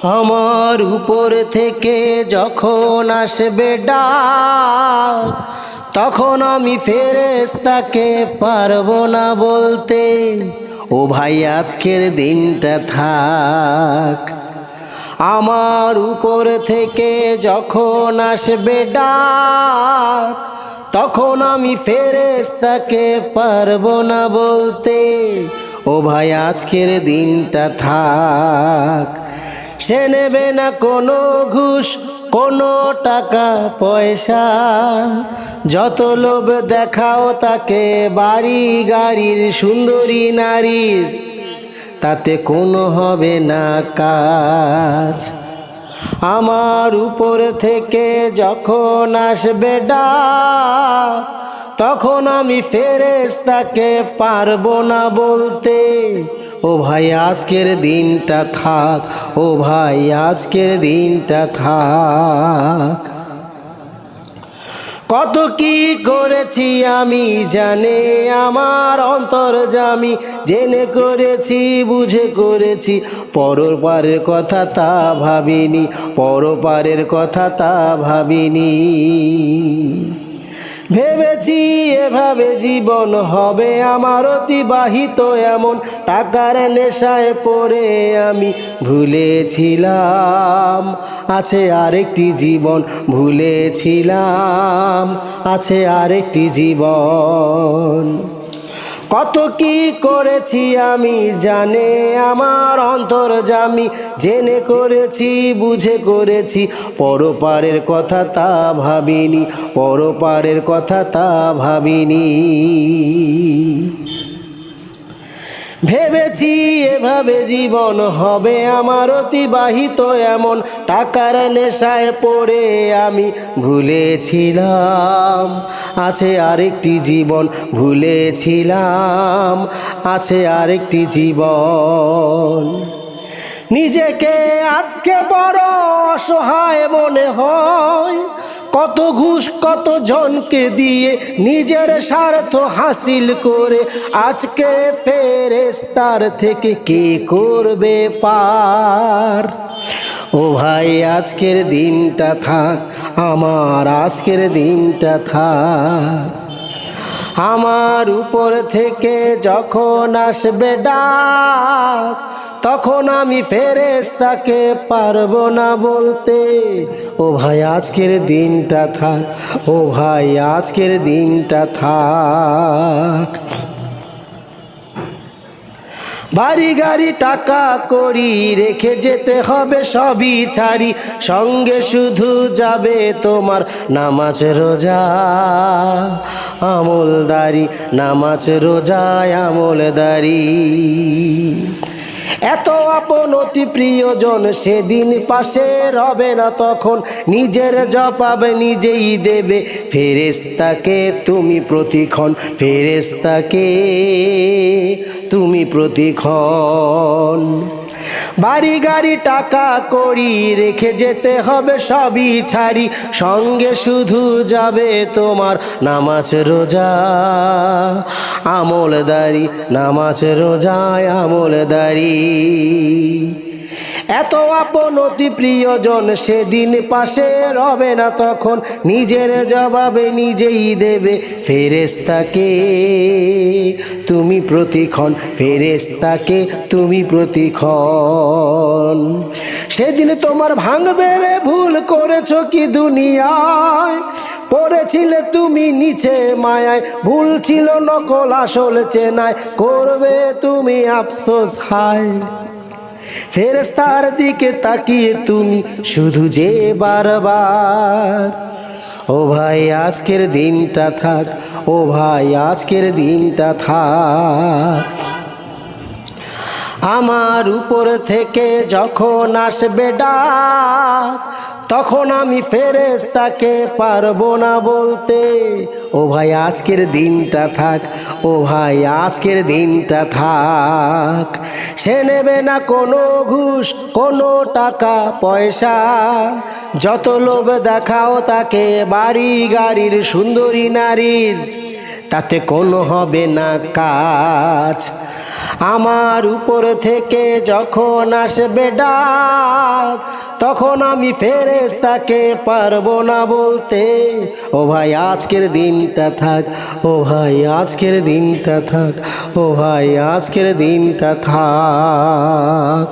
আমার উপর থেকে যখন আসবে ডাক, তখন আমি ফেরেশতাকে পারবো না বলতে, ও ভাই আজকের দিনটা থাক। আমার উপর থেকে যখন আসবে ডাক, তখন আমি ফেরেশতাকে পারবো না বলতে, ও ভাই আজকের দিনটা থাক। সে নেবে না কোনো ঘুষ, কোনো টাকা পয়সা, যত লোভ দেখাও তাকে বাড়ি গাড়ির সুন্দরী নারীর, তাতে কোনো হবে না কাজ। আমার উপর থেকে যখন আসবে ডাক, তখন আমি ফেরেশতাকে পারবো না বলতে, ও ভাই আজকের দিনটা থাক, ও ভাই আজকের দিনটা থাক। কত কি করেছি আমি জানে আমার অন্তর্যামী, জেনে করেছি বুঝে করেছি, পরপারের কথা তা ভাবিনি, পরপারের কথা তা ভাবিনি। ভেবেছি এভাবে জীবন হবে আমার অতিবাহিত, এমন টাকার নেশায় পড়ে আমি ভুলেছিলাম আছে আরেকটি জীবন, ভুলেছিলাম আছে আরেকটি জীবন। কত কি করেছি আমি জানে আমার অন্তর্যামী, জেনে করেছি বুঝে করেছি, পরপারের কথা তা ভাবিনি, পরপারের কথা তা ভাবিনি। ভেবেছি এভাবে জীবন হবে আমার অতিবাহিত, এমন টাকার নেশায় পড়ে আমি ভুলেছিলাম আছে আরেকটি জীবন, ভুলেছিলাম আছে আরেকটি জীবন। নিজেকে আজকে বড় অসহায় মনে হয়, কত ঘুষ কত জনকে দিয়ে নিজের স্বার্থ হাসিল করে, আজকে ফেরেশতার থেকে কে করবে পার। ও ভাই আজকের দিনটা থাক, আমার আজকের দিনটা থাক। আমার উপর থেকে যখন আসবে ডাক, তখন আমি ফেরেশতাকে পারবো না বলতে, ও ভাই আজকের দিনটা থাক, ও ভাই আজকের দিনটা থাক। বাড়ি গাড়ি টাকা করি রেখে যেতে হবে সবই ছাড়ি, সঙ্গে শুধু যাবে তোমার নামাজ রোজা আমলদারি, নামাজ রোজায় আমলদারি। এত আপন অতি প্রিয়জন সেদিন পাশে রবে না, তখন নিজের জবাব নিজেই দেবে ফেরেশতাকে তুমি প্রতিক্ষণ, ফেরেশতাকে তুমি প্রতিক্ষণ। বাড়ি গাড়ি টাকা করি রেখে যেতে হবে সবই ছাড়ি, সঙ্গে শুধু যাবে তোমার নামাজ রোজা আমলদারি, নামাজ রোজায় আমলদারি। এত আপন অতি প্রিয়জন সেদিন পাশে রবে না, তখন নিজের জবাবে নিজেই দেবে ফেরেশতাকে তুমি প্রতিক্ষণ, ফেরেশতাকে তুমি প্রতিক্ষণ। সেদিন তোমার ভাঙবে রে ভুল করেছো কি দুনিয়ায়, পড়েছিলে তুমি নিচে মায়ায়, ভুল ছিল নকল আসল চেনায়, করবে তুমি আফসোস হায়। ফেরেশতার দিকে তাকিয়ে তুমি শুধু যে বারবার, ও ভাই আজকের দিনটা থাক, ও ভাই আজকের দিনটা থাক। আমার উপর থেকে যখন আসবে ডাক, তখন আমি ফেরেশতাকে পারবো না বলতে, ও ভাই আজকের দিনটা থাক, ও ভাই আজকের দিনটা থাক। সে নেবে না কোনো ঘুষ, কোনো টাকা পয়সা, যত লোভ দেখাও তাকে বাড়ি গাড়ির সুন্দরী নারীর, তাতে কোনো হবে না কাজ। আমার উপর থেকে যখন আসবে ডাক, তখন আমি ফেরেশতাকে পারবো না বলতে, ও ভাই আজকের দিনটা থাক, ও ভাই আজকের দিনটা থাক, ও ভাই আজকের দিনটা থাক।